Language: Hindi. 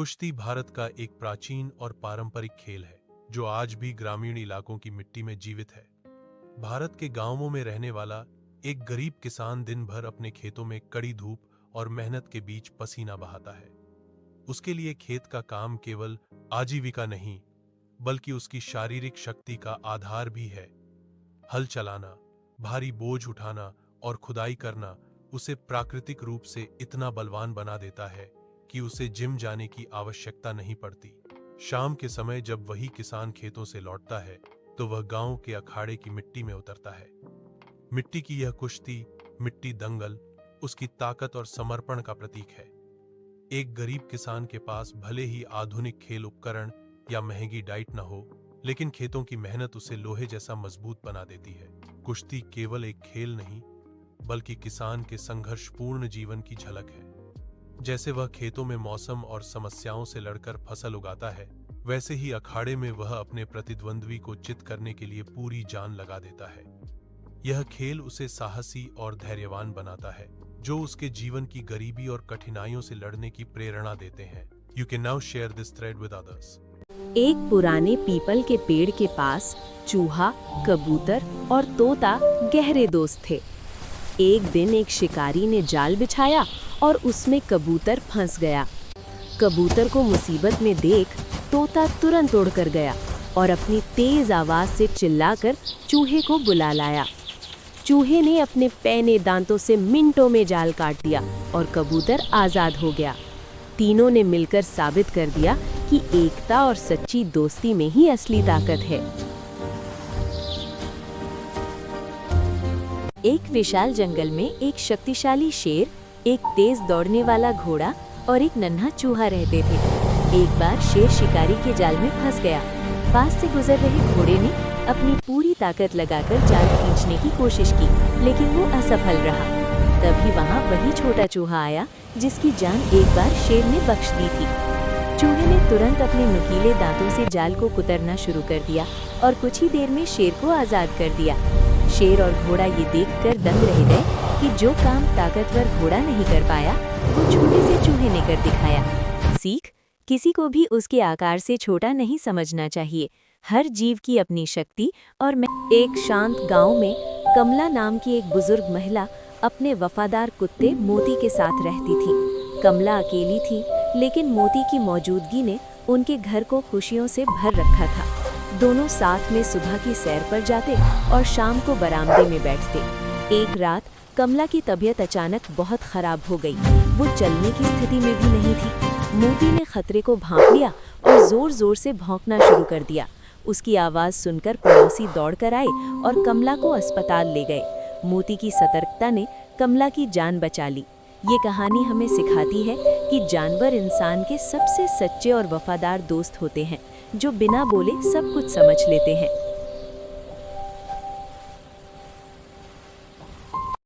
कुश्ती भारत का एक प्राचीन और पारंपरिक खेल है जो आज भी ग्रामीण इलाकों की मिट्टी में जीवित है। भारत के गांवों में रहने वाला एक गरीब किसान दिन भर अपने खेतों में कड़ी धूप और मेहनत के बीच पसीना बहाता है। उसके लिए खेत का काम केवल आजीविका नहीं बल्कि उसकी शारीरिक शक्ति का आधार भी है। हल चलाना, भारी बोझ उठाना और खुदाई करना उसे प्राकृतिक रूप से इतना बलवान बना देता है कि उसे जिम जाने की आवश्यकता नहीं पड़ती। शाम के समय जब वही किसान खेतों से लौटता है तो वह गांव के अखाड़े की मिट्टी में उतरता है। मिट्टी की यह कुश्ती, मिट्टी दंगल उसकी ताकत और समर्पण का प्रतीक है। एक गरीब किसान के पास भले ही आधुनिक खेल उपकरण या महंगी डाइट न हो, लेकिन खेतों की मेहनत उसे लोहे जैसा मजबूत बना देती है। कुश्ती केवल एक खेल नहीं बल्कि किसान के संघर्षपूर्ण जीवन की झलक है। जैसे वह खेतों में मौसम और समस्याओं से लड़कर फसल उगाता है, वैसे ही अखाड़े में वह अपने प्रतिद्वंद्वी को चित करने के लिए पूरी जान लगा देता है। यह खेल उसे साहसी और धैर्यवान बनाता है, जो उसके जीवन की गरीबी और कठिनाइयों से लड़ने की प्रेरणा देते हैं। You can now share this thread with others. एक पुराने पीपल के पेड़ के पास चूहा, कबूतर और तोता गहरे दोस्त थे। एक दिन एक शिकारी ने जाल बिछाया और उसमें कबूतर फंस गया। कबूतर को मुसीबत में देख तोता तुरंत उड़कर गया और अपनी तेज आवाज से चिल्लाकर चूहे को बुला लाया। चूहे ने अपने पैने दांतों से मिनटों में जाल काट दिया और कबूतर आजाद हो गया। तीनों ने मिलकर साबित कर दिया कि एकता और सच्ची दोस्ती में ही असली ताकत है। एक विशाल जंगल में एक शक्तिशाली शेर, एक तेज दौड़ने वाला घोड़ा और एक नन्हा चूहा रहते थे। एक बार शेर शिकारी के जाल में फंस गया। पास से गुजर रहे घोड़े ने अपनी पूरी ताकत लगाकर जाल खींचने की कोशिश की, लेकिन वो असफल रहा। तभी वहाँ वही छोटा चूहा आया जिसकी जान एक बार शेर ने बख्श दी थी। चूहे ने तुरंत अपने नुकीले दांतों से जाल को कुतरना शुरू कर दिया और कुछ ही देर में शेर को आजाद कर दिया। शेर और घोड़ा ये देखकर दंग रह गए कि जो काम ताकतवर घोड़ा नहीं कर पाया वो छोटे से चूहे ने कर दिखाया। सीख, किसी को भी उसके आकार से छोटा नहीं समझना चाहिए। हर जीव की अपनी शक्ति और एक शांत गांव में कमला नाम की एक बुजुर्ग महिला अपने वफादार कुत्ते मोती के साथ रहती थी। कमला अकेली थी, लेकिन मोती की मौजूदगी ने उनके घर को खुशियों से भर रखा था। दोनों साथ में सुबह की सैर पर जाते और शाम को बरामदे में बैठते। एक रात कमला की तबीयत अचानक बहुत खराब हो गई। वो चलने की स्थिति में भी नहीं थी। मोती ने खतरे को भांप लिया और जोर जोर से भौंकना शुरू कर दिया। उसकी आवाज़ सुनकर पड़ोसी दौड़कर आए और कमला को अस्पताल ले गए। मोती की सतर्कता ने कमला की जान बचा ली। ये कहानी हमें सिखाती है कि जानवर इंसान के सबसे सच्चे और वफादार दोस्त होते हैं, जो बिना बोले सब कुछ समझ लेते हैं।